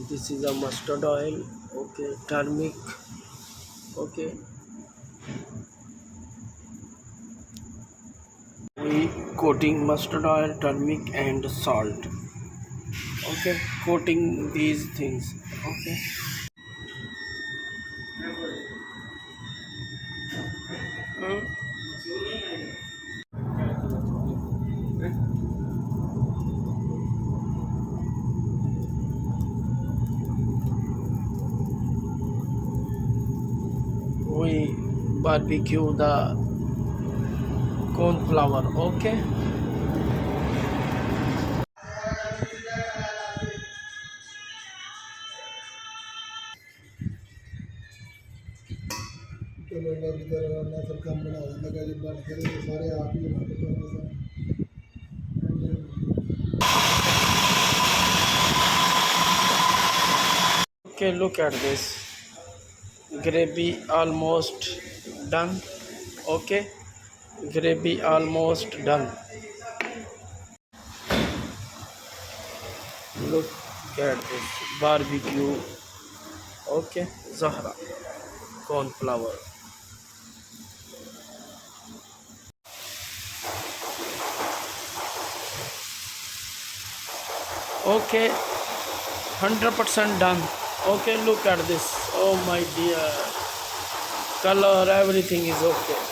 This is a mustard oil. Okay, turmeric. Okay, we coating mustard oil, turmeric, and salt. Okay, coating these things. Okay. Hmm. We barbecue the coneflower. Okay. चलो अल्लाह की तरह अल्लाह सब काम बना देगा जब बात करें तो सारे आप ही हमारे Okay, look at this. Gravy almost done. Okay, gravy almost done. Look at this barbecue. Okay, Zahra cornflower. Okay, 100% done. Okay, look at this. Oh my dear, color, everything is okay.